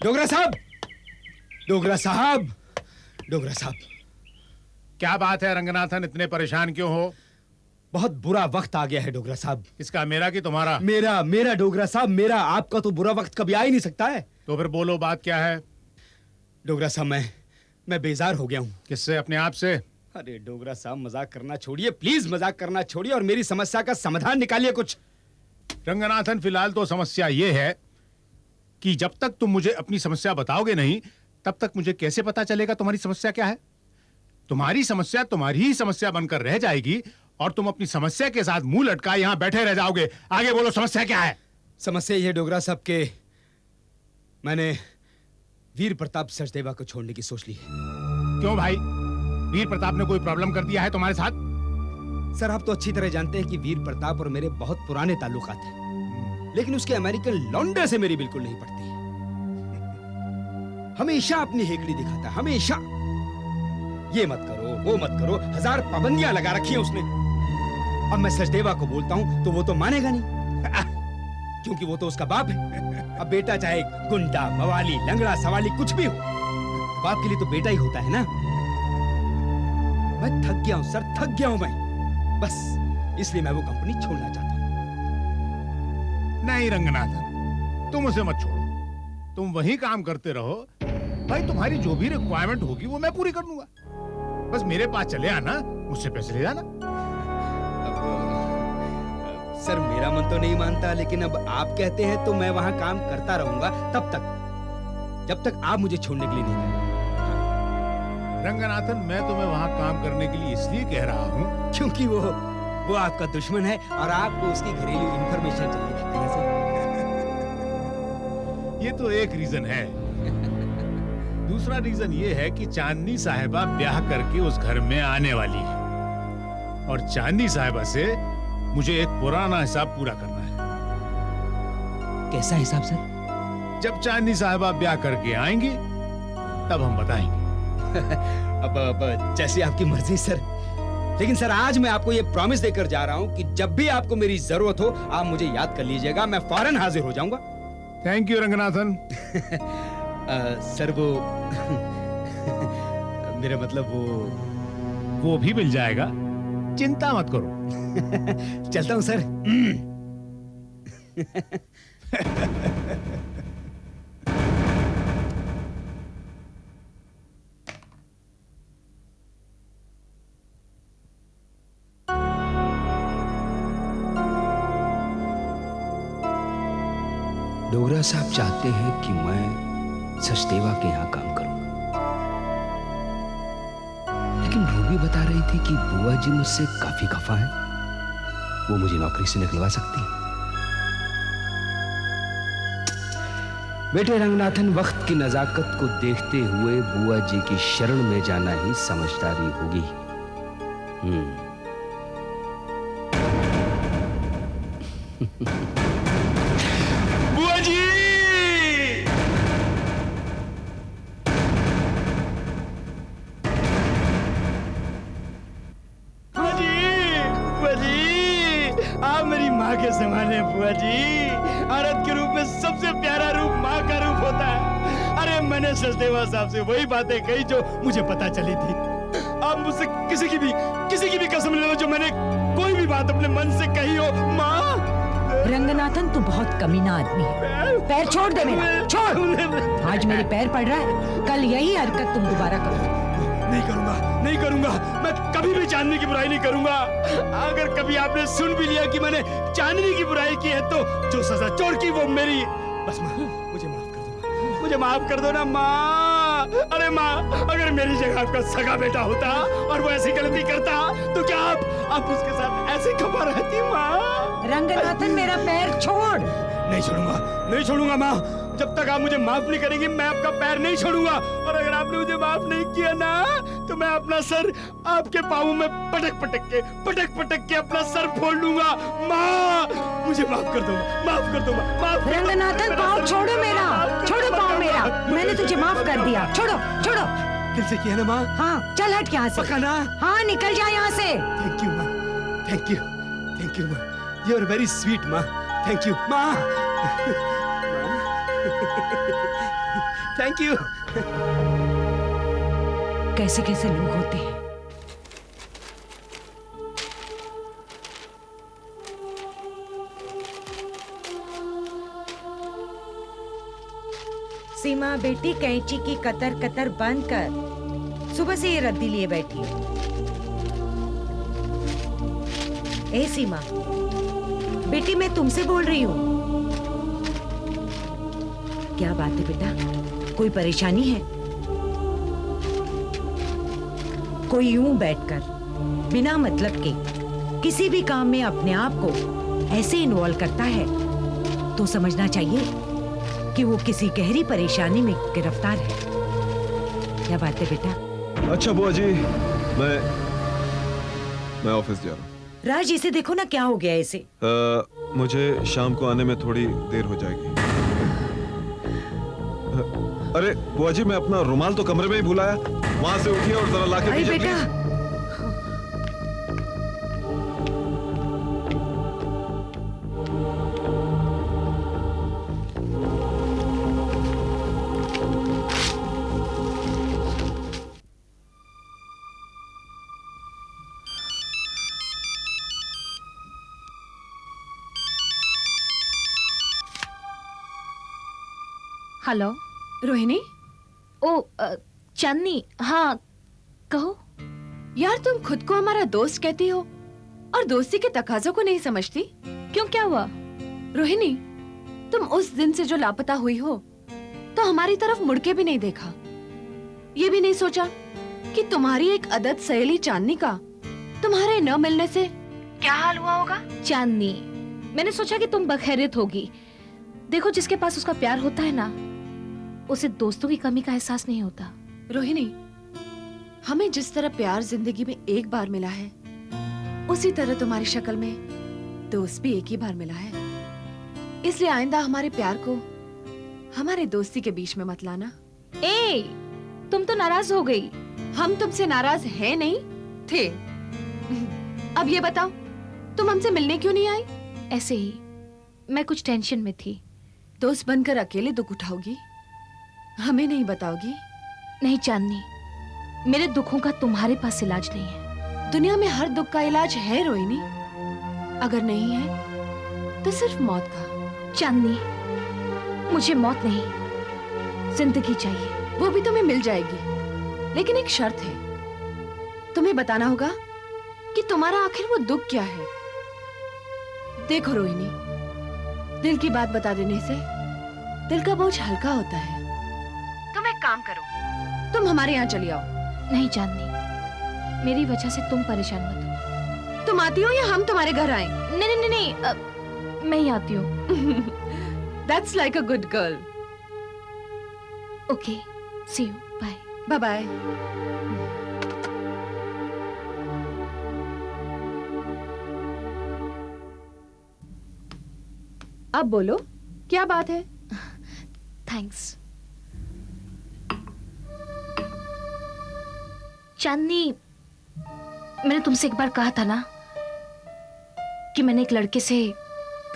डोगरा साहब, डोगरा साहब, डोगरा साहब। क्या बात है रंगनाथन, इतने परेशान क्यों हो? बहुत बुरा वक्त आ गया है डोगरा साहब। इसका मेरा कि तुम्हारा? मेरा मेरा डोगरा साहब, मेरा। आपका तो बुरा वक्त कभी आ ही नहीं सकता है। तो फिर बोलो, बात क्या है? डोगरा साहब, मैं बेजार हो गया हूँ। किससे? अपने आप से? अरे डोगरा साहब, मजाक करना छोड़िए, प्लीज मजाक करना छोड़िए और मेरी समस्या का समाधान निकालिए कुछ। रंगनाथन, फिलहाल तो समस्या ये है कि जब तक तुम मुझे अपनी समस्या बताओगे नहीं, तब तक मुझे कैसे पता चलेगा तुम्हारी समस्या क्या है? तुम्हारी समस्या तुम्हारी ही समस्या बनकर रह जाएगी और तुम अपनी समस्या के साथ मुंह लटकाए यहां बैठे रह जाओगे। आगे बोलो, समस्या क्या है? समस्या ये डोगरा साहब के मैंने वीर प्रताप सचदेवा को छोड़ने की सोच ली है। क्यों भाई, वीर प्रताप ने कोई प्रॉब्लम कर दिया है तुम्हारे साथ? सर, आप तो अच्छी तरह जानते हैं कि वीर प्रताप और मेरे बहुत पुराने ताल्लुकात हैं, लेकिन उसके अमेरिकन लौंडे से मेरी बिल्कुल नहीं पड़ती। हमेशा अपनी हेकड़ी दिखाता, हमेशा। ये मत करो, वो मत करो, 1000 पाबंदियां लगा रखी हैं उसने। अब मैं सचदेवा को बोलता हूं तो वो तो मानेगा नहीं क्योंकि वो तो उसका बाप है। अब बेटा चाहे गुंडा, मवाली, लंगड़ा, सवाली कुछ भी हो, बाप के लिए तो बेटा ही होता है ना। मैं थक गया हूं सर, थक गया हूं मैं। बस इसलिए मैं वो कंपनी छोड़ना चाहता हूं। नहीं रंगनाथन, तुम उसे मत छोड़ो, तुम वही काम करते रहो। भाई, तुम्हारी जो भी रिक्वायरमेंट होगी वो मैं पूरी कर दूंगा। बस मेरे पास चले आना, मुझसे पैसे ले जाना। सर, मेरा मन तो नहीं मानता, लेकिन अब आप कहते हैं तो मैं वहां काम करता रहूंगा तब तक, जब तक आप मुझे छोड़ने के लिए नहीं कहें। रंगनाथन, मैं तुम्हें वहां काम करने के लिए इसलिए कह रहा हूँ क्योंकि वो आपका दुश्मन है और आपको उसकी घरेलू इंफॉर्मेशन चाहिए, है ना सर? ये तो एक रीजन है। दूसरा रीजन ये है कि चांदनी साहिबा ब्याह करके उस घर में आने वाली है और चांदनी साहिबा से मुझे एक पुराना हिसाब पूरा करना है। कैसा हिसाब सर? जब चांदनी साहिबा ब्याह करके आएंगी तब हम बताएंगे। अब जैसी आपकी मर्जी सर, लेकिन सर आज मैं आपको ये प्रॉमिस देकर जा रहा हूं कि जब भी आपको मेरी जरूरत हो आप मुझे याद कर लीजिएगा, मैं फौरन हाजिर हो जाऊंगा। Thank you Ranganathan. सर वो मेरा मतलब वो भी मिल जाएगा, चिंता मत करो। चलता हूं सर। डोगरा साहब चाहते हैं कि मैं सचदेवा के यहां काम करूं, लेकिन रूबी बता रही थी कि बुआ जी मुझसे काफी खफा है, वो मुझे नौकरी से निकलवा सकती है। बेटे रंगनाथन, वक्त की नजाकत को देखते हुए बुआ जी की शरण में जाना ही समझदारी होगी। बुआ जी! बुआ जी! बुआ जी! आप मेरी माँ के समान हैं बुआ जी। औरत के रूप में सबसे प्यारा रूप माँ का रूप होता है। अरे मैंने सचदेवा साहब से वही बातें कही जो मुझे पता चली थी। आप मुझसे किसी की भी कसम ले लो जो मैंने कोई भी बात अपने मन से कही हो। माँ! रंगनाथन, तू बहुत कमीना आदमी है। पैर छोड़ दे मेरा, छोड़। आज मेरे पैर पड़ रहा है, कल यही हरकत तुम दोबारा करो। नहीं करूंगा, नहीं करूंगा। मैं कभी भी चांदनी की बुराई नहीं करूंगा। अगर कभी आपने सुन भी लिया कि मैंने चांदनी की बुराई की है तो जो सजा चोर की वो मेरी। बस माँ, मुझे माफ कर दो, मुझे माफ कर दो ना माँ। अरे माँ, अगर मेरी जगह आपका सगा बेटा होता और वो ऐसी गलती करता तो क्या आप उसके साथ ऐसे खपा रहती माँ? रंगनाथन, मेरा पैर छोड़। नहीं छोड़ूंगा, नहीं छोड़ूंगा माँ। जब तक आप मुझे माफ नहीं करेंगी मैं आपका पैर नहीं छोड़ूंगा। और अगर आपने मुझे माफ नहीं किया ना तो मैं अपना सर आपके पाँवों में पटक पटक के अपना सर फोड़ लूंगा। माँ, मुझे माफ कर दो, माफ कर दो, माफ। रंगनाथन, पाँव छोड़ो मेरा, छोड़ो पाँव मेरा। मैंने तुझे माफ कर दिया, छोड़ो छोड़ो। दिल से किया ना माँ? हाँ, चल हट यहाँ से। पक्का ना? हाँ, निकल जा यहाँ से। थैंक यू माँ, थैंक यू माँ। यू आर वेरी स्वीट माँ। थैंक यू माँ। Thank you. कैसे कैसे लोग होते हैं। सीमा बेटी, कैंची की कतर कतर बंद कर। सुबह से ये रद्दी लिए बैठी है। ए सीमा बेटी, मैं तुमसे बोल रही हूँ। क्या बात है बेटा, कोई परेशानी है? कोई यूं बैठकर बिना मतलब के किसी भी काम में अपने आप को ऐसे इन्वॉल्व करता है तो समझना चाहिए कि वो किसी गहरी परेशानी में गिरफ्तार है। क्या बात है बेटा? अच्छा बुआ जी, मैं ऑफिस जा रहा हूँ। राज, इसे देखो ना, क्या हो गया इसे? मुझे शाम को आने में थोड़ी देर हो जाएगी। अरे बुआ जी, मैं अपना रुमाल तो कमरे में ही भुलाया। वहां से उठिए और जरा लाके अरे दीजिए, बेटा, प्लीज। हेलो रोहिणी। ओ चांदनी, हाँ कहो। यार, तुम खुद को हमारा दोस्त कहती हो और दोस्ती के तकाजों को नहीं समझती। क्यों, क्या हुआ? रोहिणी, तुम उस दिन से जो लापता हुई हो तो हमारी तरफ मुड़ के भी नहीं देखा। ये भी नहीं सोचा कि तुम्हारी एक अदद सहेली चांदनी का तुम्हारे न मिलने से क्या हाल हुआ होगा। चांदनी, मैंने सोचा कि तुम बखैरियत होगी। देखो, जिसके पास उसका प्यार होता है ना, उसे दोस्तों की कमी का एहसास नहीं होता। रोहिणी, हमें जिस तरह प्यार जिंदगी में एक बार मिला है, उसी तरह तुम्हारी शक्ल में दोस्त भी एक ही बार मिला है। इसलिए आइंदा हमारे प्यार को हमारे दोस्ती के बीच में मत लाना। ए, तुम तो नाराज हो गई। हम तुमसे नाराज हैं नहीं थे। अब ये बताओ, तुम हमसे मिलने क्यों नहीं आई? ऐसे ही, मैं कुछ टेंशन में थी। दोस्त बनकर अकेले दुख उठाओगी, हमें नहीं बताओगी? नहीं चांदनी, मेरे दुखों का तुम्हारे पास इलाज नहीं है। दुनिया में हर दुख का इलाज है रोहिणी। अगर नहीं है तो सिर्फ मौत का। चांदनी, मुझे मौत नहीं, जिंदगी चाहिए। वो भी तुम्हें मिल जाएगी, लेकिन एक शर्त है। तुम्हें बताना होगा कि तुम्हारा आखिर वो दुख क्या है। देखो रोहिणी, दिल की बात बता देने से दिल का बोझ हल्का होता है। तुम एक काम करो, तुम हमारे यहाँ चली आओ। नहीं चांदनी, मेरी वजह से तुम परेशान मत हो। तुम आती हो या हम तुम्हारे घर आए? नहीं नहीं नहीं, नहीं मैं ही आती हूँ। That's like a good girl. Okay, see you, bye. Bye bye. अब बोलो, क्या बात है? थैंक्स। चांदनी, मैंने तुमसे एक बार कहा था ना कि मैंने एक लड़के से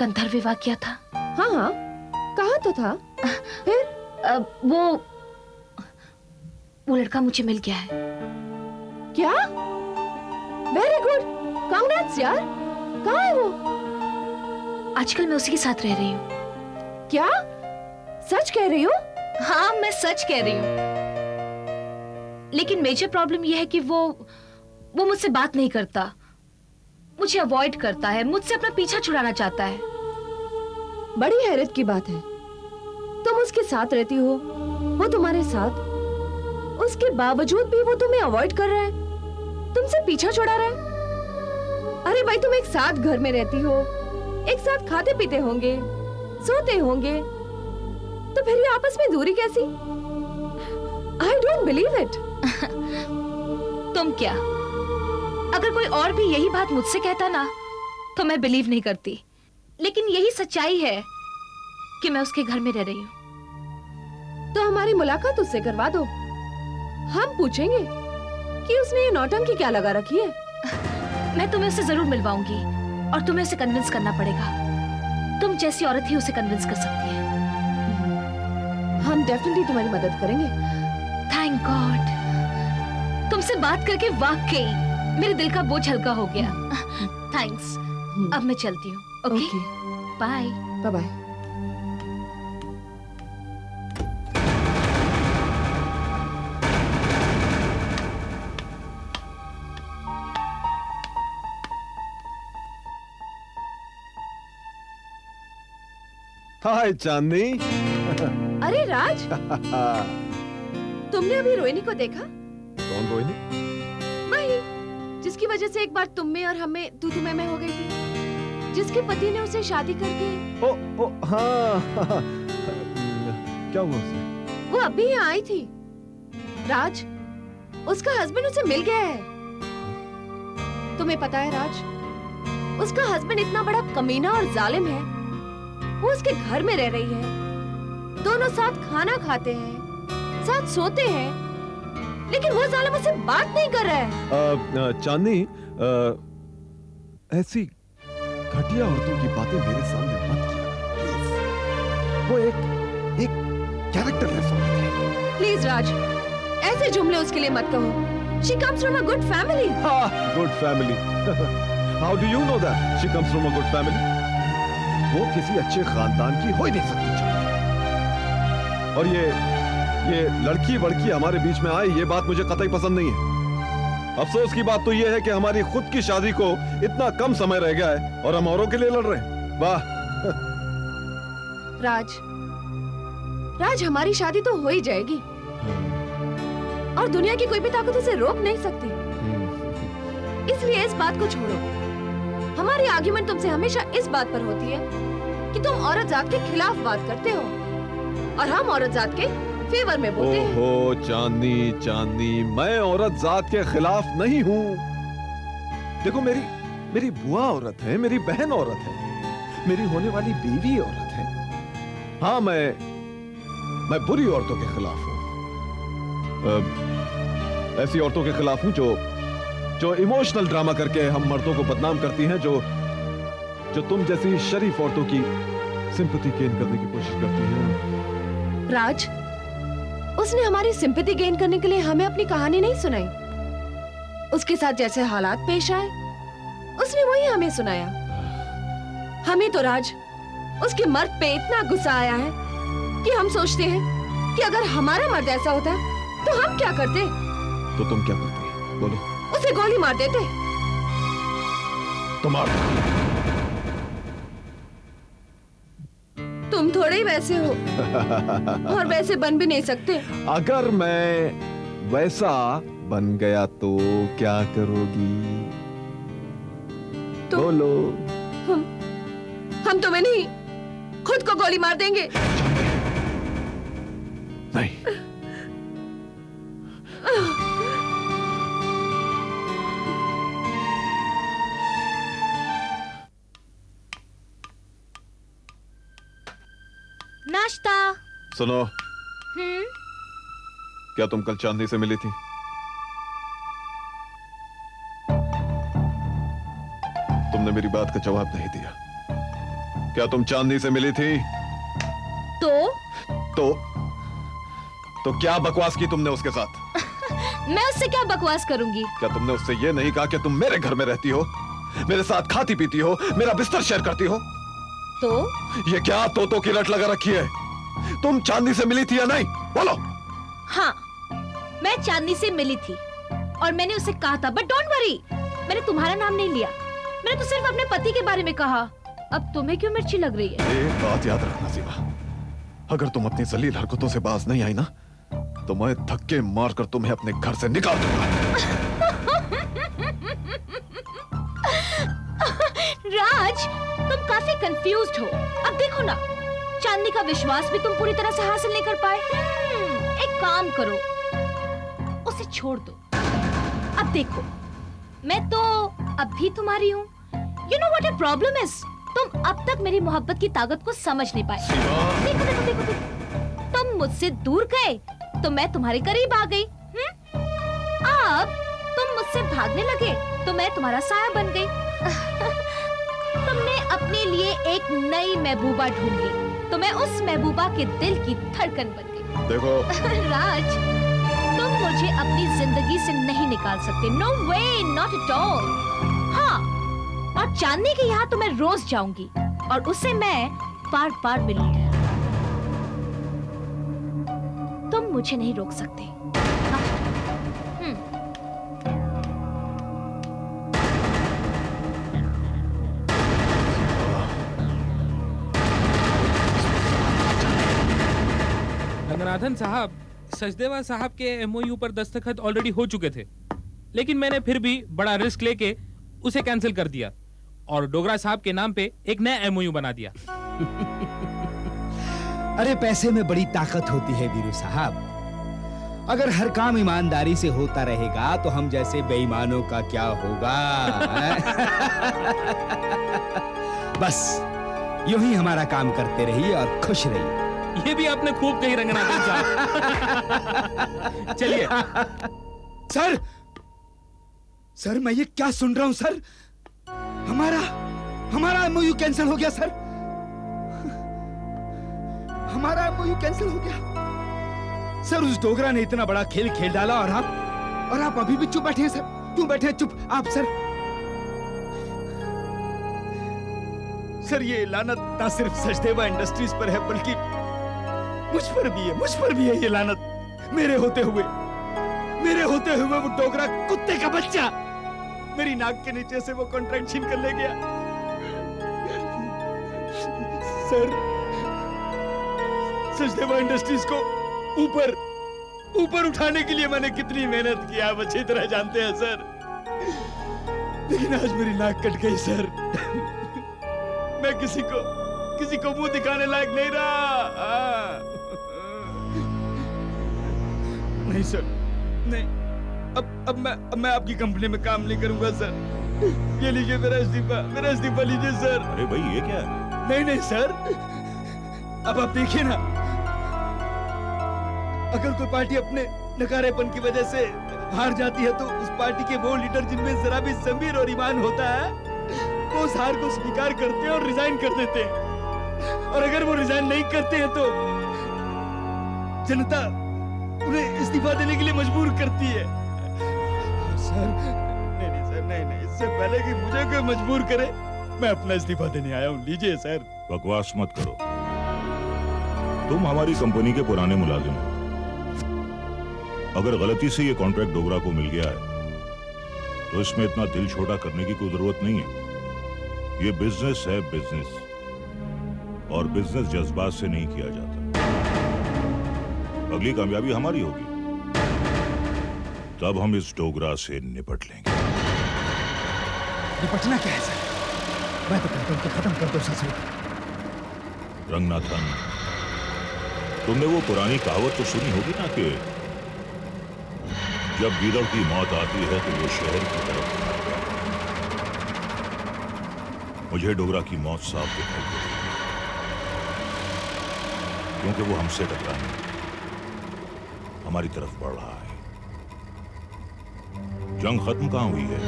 गंधर्व विवाह किया था। हाँ हाँ, कहा तो था। फिर वो लड़का मुझे मिल गया है। क्या? वेरी गुड, कांग्रेट्स यार। कहाँ है वो? आजकल मैं उसी के साथ रह रही हूँ। क्या सच कह रही हो? हाँ, मैं सच कह रही हूँ। लेकिन मेजर प्रॉब्लम यह है कि वो मुझसे बात नहीं करता, मुझे अवॉइड करता है, मुझसे अपना पीछा छुड़ाना चाहता है। बड़ी हैरत की बात है, तुम उसके साथ रहती हो, वो तुम्हारे साथ, उसके बावजूद भी वो तुम्हें अवॉइड कर रहा है, तुमसे पीछा छुड़ा रहा है। अरे भाई, तुम एक साथ घर में रहती हो, एक साथ खाते पीते होंगे, सोते होंगे, तो फिर ये आपस में दूरी कैसी? I don't believe it. तुम क्या, अगर कोई और भी यही बात मुझसे कहता ना तो मैं बिलीव नहीं करती, लेकिन यही सच्चाई है कि मैं उसके घर में रह रही हूँ। तो हमारी मुलाकात उससे करवा दो, हम पूछेंगे कि उसने ये नौटंकी क्या लगा रखी है। मैं तुम्हें उससे जरूर मिलवाऊंगी और तुम्हें उसे कन्विंस करना पड़ेगा। तुम जैसी औरत ही उसे कन्विंस कर सकती है। हम डेफिनेटली तुम्हारी मदद करेंगे। थैंक गॉड, तुमसे बात करके वाकई मेरे दिल का बोझ हल्का हो गया। थैंक्स। अब मैं चलती हूँ। Okay, bye. Bye bye. Hi Chandni. अरे राज, तुमने अभी रोहिणी को देखा? कौन रोहिणी? वही जिसकी वजह से एक बार तुम में और हमें तू में हो गई थी, जिसके पति ने उसे शादी करके। ओ हाँ। क्या हुआ उसे? वो अभी यहाँ आई थी। राज, उसका हस्बैंड उसे मिल गया है। तुम्हें पता है राज, उसका हस्बैंड इतना बड़ा कमीना और जालिम है। वो उसके घर में रह रही है, दोनों साथ खाना खाते हैं, साथ सोते हैं, लेकिन वो जालिम उससे बात नहीं कर रहा है। चांदनी, ऐसी घटिया औरतों की बातें मेरे सामने मत किया प्लीज। वो एक कैरेक्टरलेस औरत है। प्लीज राज, ऐसे जुमले उसके लिए मत कहो। She comes from a good family. हाँ, good family. How do you know that she comes from a good family? वो किसी अच्छे खानदान की हो ही नहीं सकती चांदनी। और ये लड़की वड़की हमारे बीच में आए, ये बात मुझे कतई पसंद नहीं है। अफसोस की बात तो ये है कि हमारी खुद की शादी को इतना कम समय रह गया है और हम औरों के लिए लड़ रहे हैं। वाह। राज, हमारी शादी तो हो ही जाएगी और दुनिया की कोई भी ताकत उसे रोक नहीं सकती। इसलिए इस बात को छोड़ो। हमारी आर्ग्यूमेंट तुमसे हमेशा इस बात पर होती है कि तुम औरत जात के खिलाफ बात करते हो और हम औरत जात के फेवर में बोलते हैं। ओहो चांदनी, मैं औरत जात के खिलाफ नहीं हूँ। देखो, मेरी बुआ औरत है, मेरी बहन औरत है, मेरी होने वाली बीवी औरत है। हाँ, मैं बुरी औरतों के खिलाफ हूँ। ऐसी औरतों के खिलाफ हूँ जो इमोशनल ड्रामा करके हम मर्दों को बदनाम करती हैं, जो तुम जैसी शरीफ औरतों की सिंपैथी गेन करने की कोशिश करती हैं। राज, उसने हमारी सिंपैथी गेन करने के लिए हमें अपनी कहानी नहीं सुनाई। उसके साथ जैसे हालात पेश आए, उसने वही हमें सुनाया। हमें तो राज उसके मर्द पे इतना गुस्सा आया है कि हम सोचते हैं कि अगर हमारा मर्द ऐसा होता तो हम क्या करते। तो तुम क्या करती? बोलो। उसे गोली मार देते। तुम थोड़े ही वैसे हो और वैसे बन भी नहीं सकते। अगर मैं वैसा बन गया तो क्या करोगी? बोलो। हम तुम्हें नहीं, खुद को गोली मार देंगे। नहीं। नाश्ता। सुनो, क्या तुम कल चांदनी से मिली थी? तुमने मेरी बात का जवाब नहीं दिया। क्या तुम चांदनी से मिली थी? तो क्या बकवास की तुमने उसके साथ? मैं उससे क्या बकवास करूंगी? क्या तुमने उससे ये नहीं कहा कि तुम मेरे घर में रहती हो, मेरे साथ खाती पीती हो, मेरा बिस्तर शेयर करती हो? तो ये क्या तोतों की रट लगा रखी है? तुम चांदनी से मिली थी या नहीं? बोलो। हाँ, मैं चांदनी से मिली थी और मैंने उसे कहा था, बट डोंट वरी, मैंने तुम्हारा नाम नहीं लिया। मैंने तो सिर्फ अपने पति के बारे में कहा। अब तुम्हें क्यों मिर्ची लग रही है? एक बात याद रखना सीमा, अगर तुम अपनी जलील हरकतों से बाज नहीं आई ना, तो मैं धक्के मारकर तुम्हें अपने घर से निकाल दूंगा। राज, तुम काफी कंफ्यूज्ड हो। अब देखो ना, चांदनी का विश्वास भी तुम पूरी तरह से हासिल नहीं कर पाए। एक काम करो, उसे छोड़ दो। अब देखो, मैं तो अब भी तुम्हारी हूँ। You know what a problem is? तुम अब तक मेरी मोहब्बत की ताकत को समझ नहीं पाए। देखो देखो देखो देखो, तुम मुझसे दूर गए तो मैं तुम्हारे करीब आ गई। अब तुम मुझसे भागने लगे तो मैं तुम्हारा साया बन गई। तुमने अपने लिए एक नई महबूबा ढूंढ ली तो मैं उस महबूबा के दिल की धड़कन बन गई। देखो राज, तुम मुझे अपनी जिंदगी से नहीं निकाल सकते। No way, not at all. हाँ, और चांदनी के यहाँ तो मैं रोज जाऊंगी और उससे मैं बार बार मिलूंगी। तुम मुझे नहीं रोक सकते। रंगनाथन साहब, सचदेवा साहब के एमओयू पर दस्तखत ऑलरेडी हो चुके थे, लेकिन मैंने फिर भी बड़ा रिस्क लेके उसे कैंसिल कर दिया और डोगरा साहब के नाम पे एक नया एमओयू बना दिया। अरे पैसे में बड़ी ताकत होती है वीरू साहब। अगर हर काम ईमानदारी से होता रहेगा तो हम जैसे बेईमानों का क्या होगा? बस यूं ही हमारा काम करते रहिए और खुश रहिए। ये भी आपने खूब कही रंगनाथन साहब। चलिए। सर, सर मैं ये क्या सुन रहा हूं सर? हमारा एमओयू कैंसिल हो गया सर। हमारा एमओयू कैंसिल हो गया सर। उस डोगरा ने इतना बड़ा खेल खेल डाला और आप अभी भी चुप बैठे हैं सर। क्यों बैठे हैं चुप आप सर? सर ये लानत ना सिर्फ सचदेवा इंडस्ट्रीज पर है बल्कि मुझ पर भी है ये लानत। मेरे होते हुए वो डोगरा कुत्ते का बच्चा मेरी नाक के नीचे से वो कॉन्ट्रैक्ट छीन कर ले गया। सर, सचदेवा इंडस्ट्रीज को ऊपर उठाने के लिए मैंने कितनी मेहनत की आप अच्छी तरह जानते हैं सर। लेकिन आज मेरी नाक कट गई सर। मैं किसी को मुंह दिखाने लायक नहीं रहा। नहीं सर, नहीं। अब मैं आपकी कंपनी में काम नहीं करूंगा सर। ये लीजिए मेरा इस्तीफा लीजिए सर। अरे भाई ये क्या है? नहीं सर, अब आप देखिए ना, अगर कोई पार्टी अपने नकारेपन की वजह से हार जाती है तो उस पार्टी के वो लीडर जिनमें जरा भी ज़मीर और ईमान होता है वो उस हार को स्वीकार करते हैं और रिजाइन कर देते हैं। और अगर वो रिजाइन नहीं करते हैं तो जनता उन्हें इस्तीफा देने के लिए मजबूर करती है। सर नहीं सर, नहीं, इससे पहले कि मुझे कोई मजबूर करे मैं अपना इस्तीफा देने आया हूँ। लीजिए सर। बकवास मत करो, तुम हमारी कंपनी के पुराने मुलाजिम हो। अगर गलती से ये कॉन्ट्रैक्ट डोगरा को मिल गया है तो इसमें इतना दिल छोटा करने की कोई जरूरत नहीं है। ये बिजनेस है, बिजनेस, और बिजनेस जज्बात से नहीं किया जाता। अगली कामयाबी हमारी होगी, तब हम इस डोगरा से निपट लेंगे। निपटना क्या है सर? मैं तो कहता हूं कि खत्म कर दो ससुर। रंगनाथन, तुमने वो पुरानी कहावत तो सुनी होगी ना कि जब गीदड़ की मौत आती है तो वो शहर की तरफ भागता है। मुझे डोगरा की मौत साफ दिखाई देती है क्योंकि वो हमसे टकराने हमारी तरफ बढ़ रहा है। जंग खत्म कहां हुई है?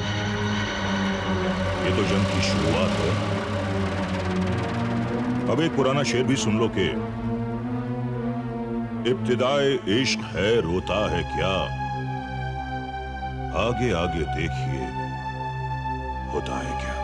ये तो जंग की शुरुआत है। अब एक पुराना शेर भी सुन लो कि इब्तिदाए इश्क है रोता है क्या, आगे आगे देखिए होता है क्या।